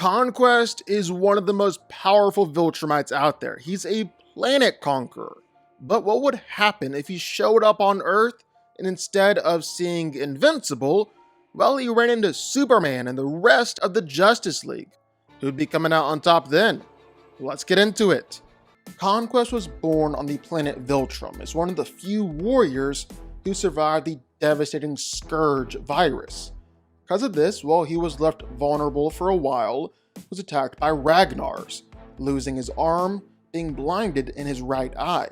Conquest is one of the most powerful Viltrumites out there. He's a planet conqueror. But what would happen if he showed up on Earth and instead of seeing invincible, well, he ran into Superman and the rest of the Justice League? Who'd be coming out on top then? Let's get into it. Conquest was born on the planet Viltrum as one of the few warriors who survived the devastating Scourge virus. Because of this, well, he was left vulnerable for a while, was attacked by Ragnars, losing his arm, being blinded in his right eye.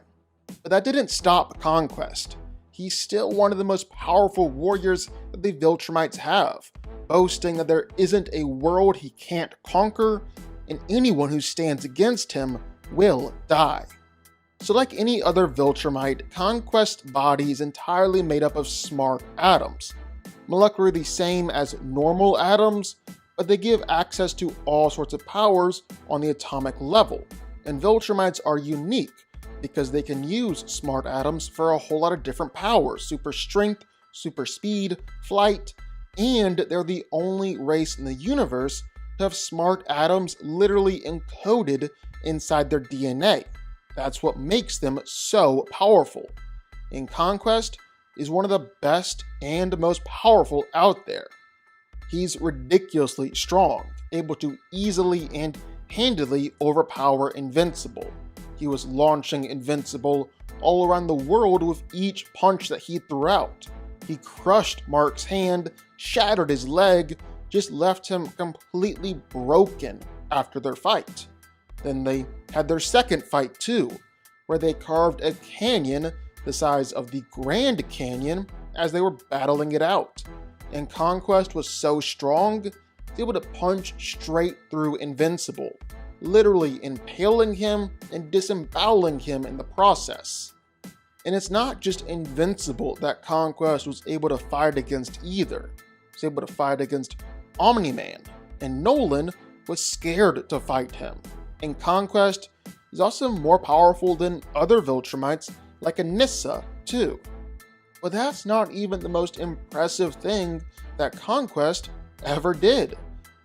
But that didn't stop Conquest. He's still one of the most powerful warriors that the Viltrumites have, boasting that there isn't a world he can't conquer, and anyone who stands against him will die. So like any other Viltrumite, Conquest's body is entirely made up of smart atoms, molecularly the same as normal atoms, but they give access to all sorts of powers on the atomic level. And Viltrumites are unique because they can use smart atoms for a whole lot of different powers: super strength, super speed, flight, and they're the only race in the universe to have smart atoms literally encoded inside their DNA. That's what makes them so powerful. And Conquest is one of the best and most powerful out there. He's ridiculously strong, able to easily and handily overpower Invincible. He was launching Invincible all around the world with each punch that he threw out. He crushed Mark's hand, shattered his leg, just left him completely broken after their fight. Then they had their second fight too, where they carved a canyon the size of the Grand Canyon as they were battling it out. And Conquest was so strong, he was able to punch straight through Invincible, literally impaling him and disemboweling him in the process. And it's not just Invincible that Conquest was able to fight against either. He was able to fight against Omni-Man, and Nolan was scared to fight him. And Conquest is also more powerful than other Viltrumites like Anissa too. But that's not even the most impressive thing that Conquest ever did.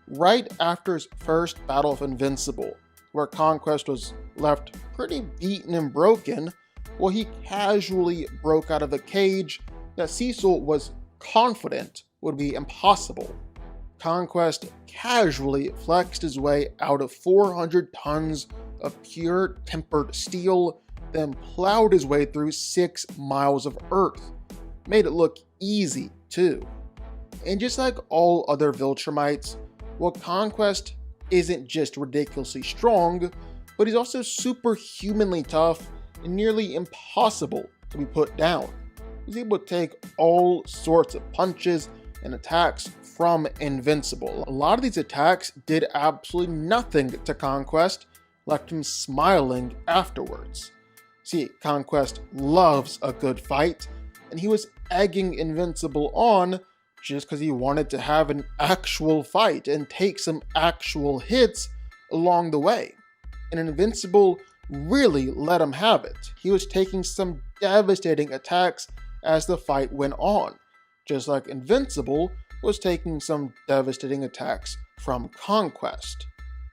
Right after his first battle of Invincible, where Conquest was left pretty beaten and broken, well, he casually broke out of the cage that Cecil was confident would be impossible. Conquest casually flexed his way out of 400 tons of pure tempered steel, then plowed his way through 6 miles of earth. Made it look easy too. And just like all other Viltrumites, well, Conquest isn't just ridiculously strong, but he's also superhumanly tough and nearly impossible to be put down. He's able to take all sorts of punches and attacks from Invincible. A lot of these attacks did absolutely nothing to Conquest, left him smiling afterwards. See, Conquest loves a good fight, and he was egging Invincible on just because he wanted to have an actual fight and take some actual hits along the way. And Invincible really let him have it. He was taking some devastating attacks as the fight went on, just like Invincible was taking some devastating attacks from Conquest.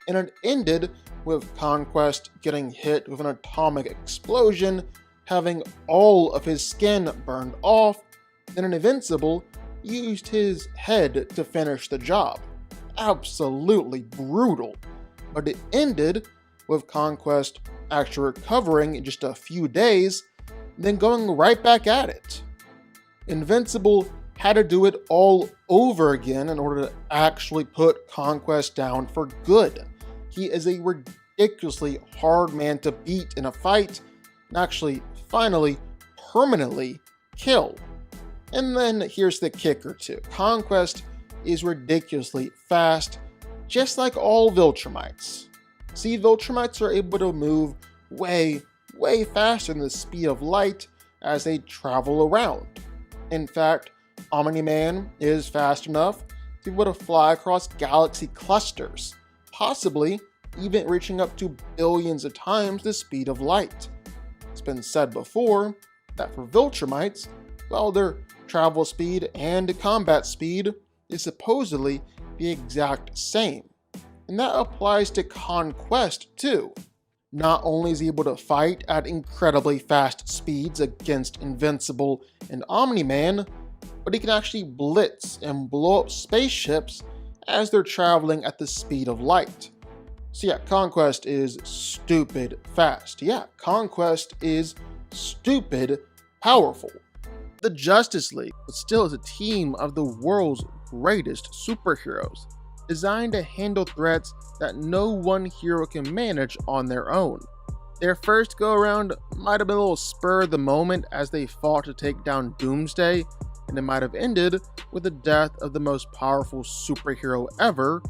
And it ended with Conquest getting hit with an atomic explosion, having all of his skin burned off, and Invincible used his head to finish the job. Absolutely brutal. But it ended with Conquest actually recovering in just a few days, then going right back at it. Invincible had to do it all over again in order to actually put Conquest down for good. He is a ridiculously hard man to beat in a fight, and actually, finally, permanently kill. And then here's the kicker too. Conquest is ridiculously fast, just like all Viltrumites. See, Viltrumites are able to move way faster than the speed of light as they travel around. In fact, Omni-Man is fast enough to be able to fly across galaxy clusters, possibly even reaching up to billions of times the speed of light. It's been said before that for Viltrumites, well, their travel speed and combat speed is supposedly the exact same. And And that applies to Conquest too. Not only is he able to fight at incredibly fast speeds against Invincible and Omni-Man, but he can actually blitz and blow up spaceships as they're traveling at the speed of light. So yeah, Conquest is stupid fast. Yeah, Conquest is stupid powerful. The Justice League still is a team of the world's greatest superheroes, designed to handle threats that no one hero can manage on their own. Their first go-around might have been a little spur of the moment as they fought to take down Doomsday, and it might have ended with the death of the most powerful superhero ever,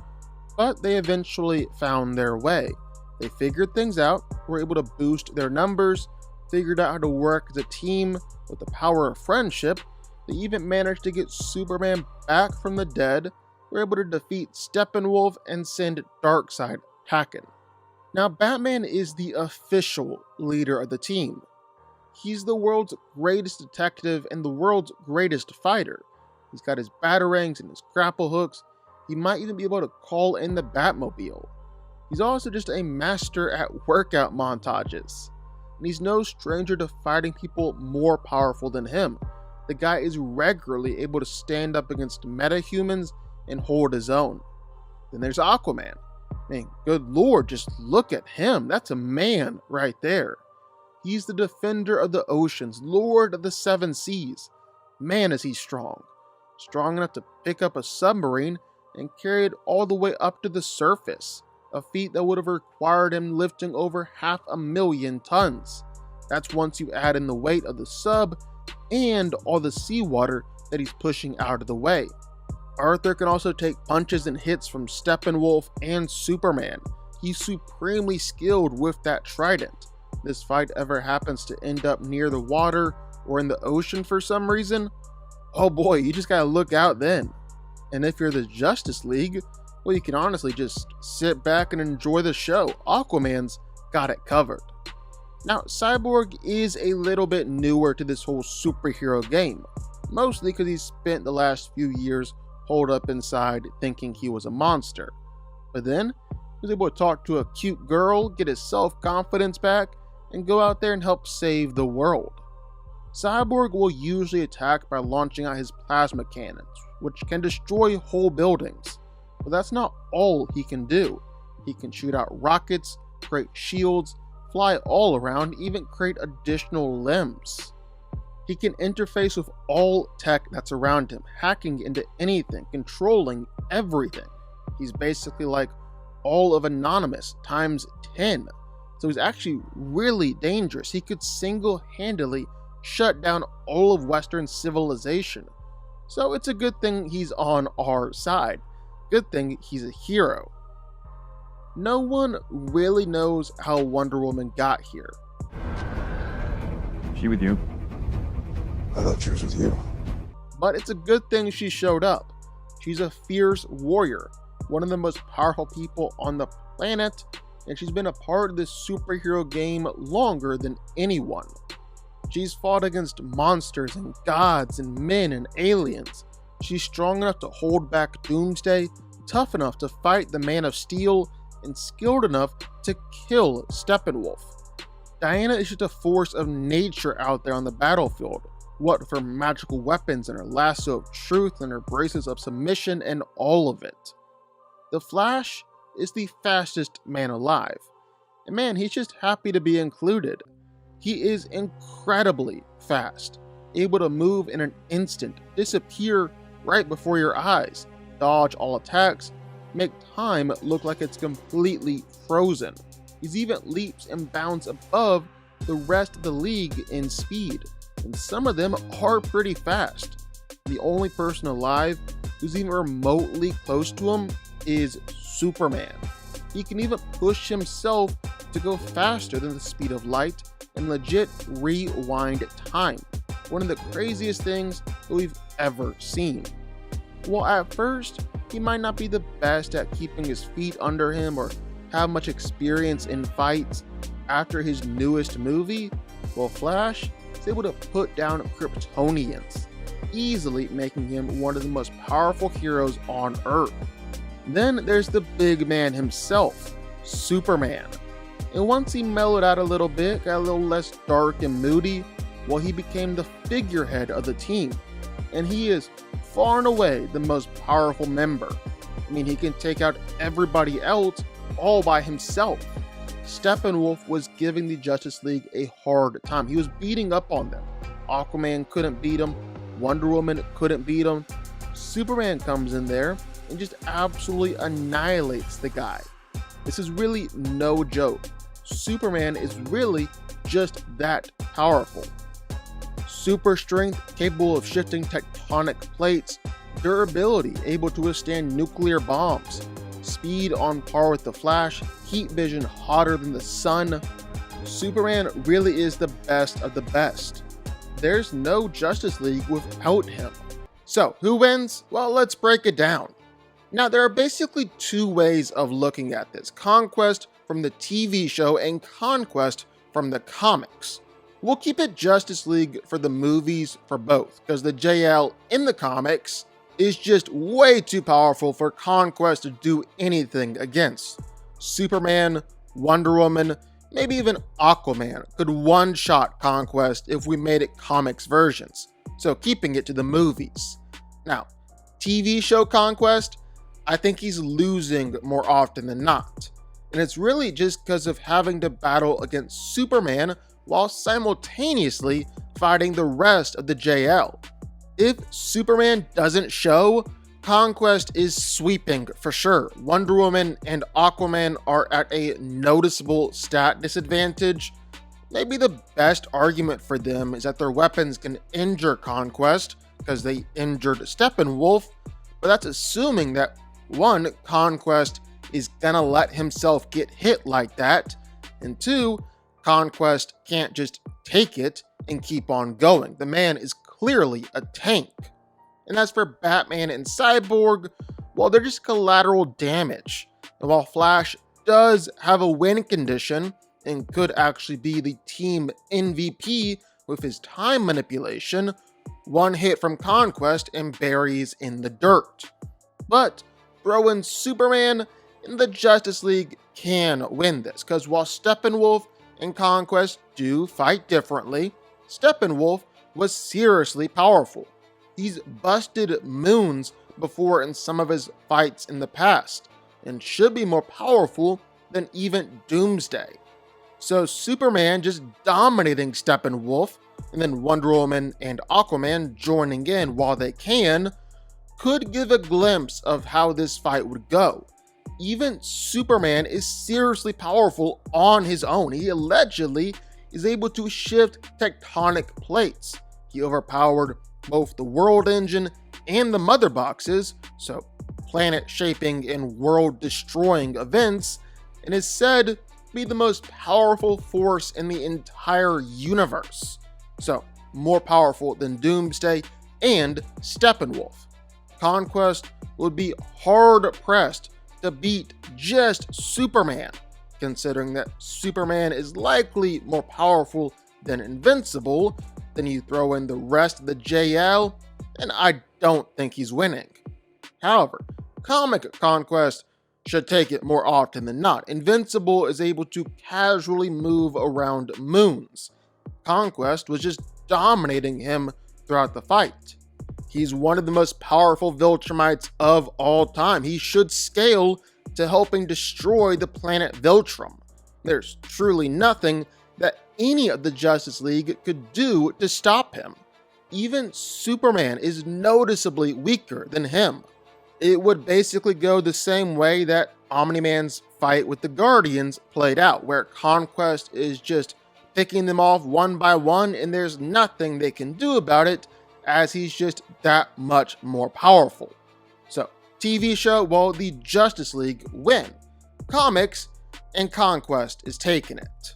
but they eventually found their way. They figured things out, were able to boost their numbers, figured out how to work as a team with the power of friendship. They even managed to get Superman back from the dead, were able to defeat Steppenwolf and send Darkseid packing. Now, Batman is the official leader of the team. He's the world's greatest detective and the world's greatest fighter. He's got his batarangs and his grapple hooks. He might even be able to call in the Batmobile. He's also just a master at workout montages. And he's no stranger to fighting people more powerful than him. The guy is regularly able to stand up against metahumans and hold his own. Then there's Aquaman. Man, good lord, just look at him. That's a man right there. He's the defender of the oceans, lord of the seven seas. Man, is he strong. Strong enough to pick up a submarine and carry it all the way up to the surface, a feat that would have required him lifting over 500,000 tons. That's once you add in the weight of the sub and all the seawater that he's pushing out of the way. Arthur can also take punches and hits from Steppenwolf and Superman. He's supremely skilled with that trident. This fight ever happens to end up near the water or in the ocean for some reason, oh boy, you just gotta look out then. And if you're the Justice League, well, you can honestly just sit back and enjoy the show. Aquaman's got it covered. Now, Cyborg is a little bit newer to this whole superhero game, mostly because he spent the last few years holed up inside thinking he was a monster. But then, he was able to talk to a cute girl, get his self-confidence back, and go out there and help save the world. Cyborg will usually attack by launching out his plasma cannons, which can destroy whole buildings. But that's not all he can do. He can shoot out rockets, create shields, fly all around, even create additional limbs. He can interface with all tech that's around him, hacking into anything, controlling everything. He's basically like all of Anonymous times 10. So he's actually really dangerous. He could single-handedly shut down all of Western civilization. So it's a good thing he's on our side. Good thing he's a hero. No one really knows how Wonder Woman got here. She with you? I thought she was with you. But it's a good thing she showed up. She's a fierce warrior, one of the most powerful people on the planet, and she's been a part of this superhero game longer than anyone. She's fought against monsters and gods and men and aliens. She's strong enough to hold back Doomsday, tough enough to fight the Man of Steel, and skilled enough to kill Steppenwolf. Diana is just a force of nature out there on the battlefield. What with her magical weapons and her lasso of truth and her bracelets of submission and all of it. The Flash is the fastest man alive. And man, he's just happy to be included. He is incredibly fast, able to move in an instant, disappear right before your eyes, dodge all attacks, make time look like it's completely frozen. He's even leaps and bounds above the rest of the league in speed, and some of them are pretty fast. The only person alive who's even remotely close to him is Superman. He can even push himself to go faster than the speed of light and legit rewind time. One of the craziest things that we've ever seen. Well, at first, he might not be the best at keeping his feet under him or have much experience in fights. After his newest movie, well, Flash is able to put down Kryptonians, easily making him one of the most powerful heroes on Earth. Then there's the big man himself, Superman. And once he mellowed out a little bit, got a little less dark and moody, well, he became the figurehead of the team. And he is far and away the most powerful member. I mean, he can take out everybody else all by himself. Steppenwolf was giving the Justice League a hard time. He was beating up on them. Aquaman couldn't beat him. Wonder Woman couldn't beat him. Superman comes in there and just absolutely annihilates the guy. This is really no joke. Superman is really just that powerful. Super strength, capable of shifting tectonic plates, durability, able to withstand nuclear bombs, speed on par with the Flash, heat vision hotter than the sun. Superman really is the best of the best. There's no Justice League without him. So, who wins? Well, let's break it down. Now, there are basically two ways of looking at this: Conquest from the TV show and Conquest from the comics. We'll keep it Justice League for the movies for both, because the JL in the comics is just way too powerful for Conquest to do anything against. Superman, Wonder Woman, maybe even Aquaman could one-shot Conquest if we made it comics versions, so keeping it to the movies. Now, TV show Conquest, I think he's losing more often than not. And it's really just because of having to battle against Superman while simultaneously fighting the rest of the JL. If Superman doesn't show, Conquest is sweeping for sure. Wonder Woman and Aquaman are at a noticeable stat disadvantage. Maybe the best argument for them is that their weapons can injure Conquest because they injured Steppenwolf, but that's assuming that one, Conquest is gonna let himself get hit like that, and two, Conquest can't just take it and keep on going. The man is clearly a tank. And as for Batman and Cyborg, well, they're just collateral damage. And while Flash does have a win condition and could actually be the team MVP with his time manipulation, one hit from Conquest and Barry's in the dirt. But throw in Superman, and the Justice League can win this, because while Steppenwolf and Conquest do fight differently, Steppenwolf was seriously powerful. He's busted moons before in some of his fights in the past, and should be more powerful than even Doomsday. So Superman just dominating Steppenwolf, and then Wonder Woman and Aquaman joining in while they can, could give a glimpse of how this fight would go. Even Superman is seriously powerful on his own. He allegedly is able to shift tectonic plates. He overpowered both the World Engine and the Mother Boxes, so planet-shaping and world-destroying events, and is said to be the most powerful force in the entire universe. So, more powerful than Doomsday and Steppenwolf. Conquest would be hard-pressed to beat just Superman, considering that Superman is likely more powerful than Invincible. Then you throw in the rest of the JL, and I don't think he's winning. However, comic Conquest should take it more often than not. Invincible is able to casually move around moons. Conquest was just dominating him throughout the fight. He's one of the most powerful Viltrumites of all time. He should scale to helping destroy the planet Viltrum. There's truly nothing that any of the Justice League could do to stop him. Even Superman is noticeably weaker than him. It would basically go the same way that Omni-Man's fight with the Guardians played out, where Conquest is just picking them off one by one, and there's nothing they can do about it, as he's just that much more powerful. So, TV show, well, the Justice League win. Comics, and Conquest is taking it.